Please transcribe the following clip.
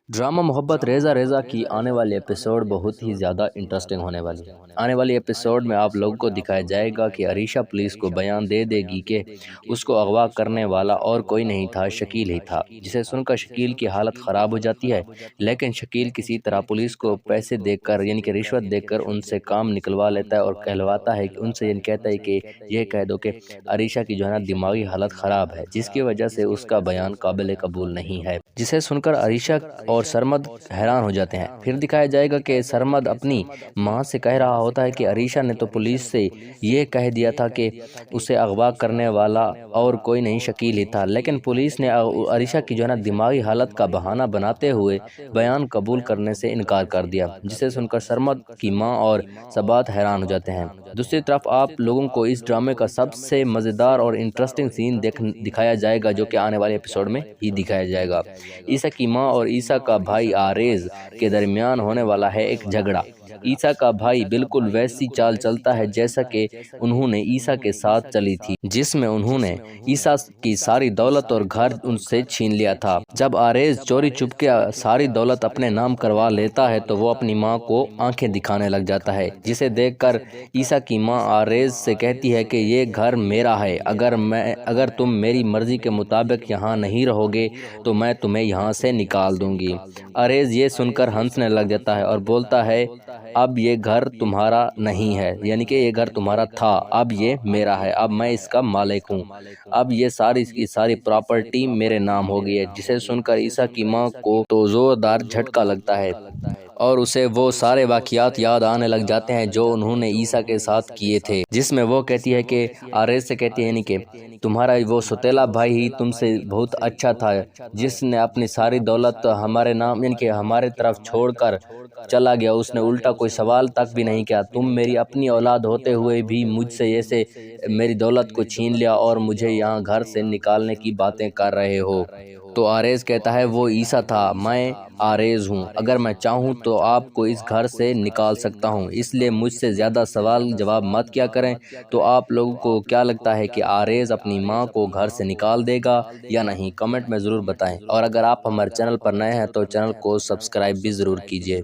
Drama मोहब्बत Reza Reza की आने वाली एपिसोड बहुत ही ज़्यादा इंटरेस्टिंग होने वाली है। आने वाली एपिसोड में आप लोगों को दिखाया जाएगा कि अरीशा पुलिस को बयान दे देगी कि उसको अगवा करने वाला और कोई नहीं था, शकील ही था। जिसे सुनकर शकील की हालत ख़राब हो जाती है, लेकिन शकील किसी तरह पुलिस को पैसे देकर यानी कि रिश्वत देकर उनसे काम निकलवा लेता है और कहलवाता है कि उनसे यानी कहता है कि यह कह दो कि अरीशा की जो है ना दिमागी हालत ख़राब है, जिसकी वजह से उसका बयान काबिल कबूल नहीं है। जिसे सुनकर अरीशा और सरमद हैरान हो जाते हैं। फिर दिखाया जाएगा कि सरमद अपनी मां से कह रहा होता है कि अरीशा ने तो पुलिस से ये कह दिया था कि उसे अगवा करने वाला और कोई नहीं, शकील ही था, लेकिन पुलिस ने अरीशा की जो है ना दिमागी हालत का बहाना बनाते हुए बयान कबूल करने से इनकार कर दिया। जिसे सुनकर सरमद की मां और सबात हैरान हो जाते हैं। दूसरी तरफ आप लोगों को इस ड्रामे का सबसे मज़ेदार और इंटरेस्टिंग सीन दिखाया जाएगा, जो कि आने वाले एपिसोड में ही दिखाया जाएगा। ईसा की माँ और ईसा का भाई आरेज के दरमियान होने वाला है एक झगड़ा। ईसा का भाई बिल्कुल वैसी चाल चलता है जैसा कि उन्होंने ईसा के साथ चली थी, जिसमें उन्होंने ईसा की सारी दौलत और घर उनसे छीन लिया था। जब आरेज चोरी चुपके सारी दौलत अपने नाम करवा लेता है तो वो अपनी माँ को आंखें दिखाने लग जाता है, जिसे देखकर ईसा की माँ आरेज से कहती है कि ये घर मेरा है, अगर तुम मेरी मर्जी के मुताबिक यहाँ नहीं रहोगे तो मैं तुम्हें यहाँ से निकाल दूंगी। आरेज ये सुनकर हंसने लग जाता है और बोलता है, अब ये घर तुम्हारा नहीं है, यानी कि ये घर तुम्हारा था, अब ये मेरा है, अब मैं इसका मालिक हूँ, अब ये की सारी प्रॉपर्टी मेरे नाम हो गई है। जिसे सुनकर ईसा की माँ को तो जोरदार झटका लगता है और उसे वो सारे वाक़यात याद आने लग जाते हैं जो उन्होंने ईसा के साथ किए थे, जिसमें वो कहती है कि आरेज से कहती है, यानी कि तुम्हारा वो सौतेला भाई ही तुमसे बहुत अच्छा था, जिसने अपनी सारी दौलत हमारे नाम यानी कि हमारे तरफ छोड़कर चला गया, उसने उल्टा कोई सवाल तक भी नहीं किया। तुम मेरी अपनी औलाद होते हुए भी मुझसे ऐसे मेरी दौलत को छीन लिया और मुझे यहाँ घर से निकालने की बातें कर रहे हो। तो आरेज कहता है, वो ईसा था, मैं आरेज हूँ, अगर मैं चाहूँ तो आपको इस घर से निकाल सकता हूँ, इसलिए मुझसे ज़्यादा सवाल जवाब मत किया करें। तो आप लोगों को क्या लगता है कि आरेज अपनी माँ को घर से निकाल देगा या नहीं? कमेंट में ज़रूर बताएं, और अगर आप हमारे चैनल पर नए हैं तो चैनल को सब्सक्राइब भी ज़रूर कीजिए।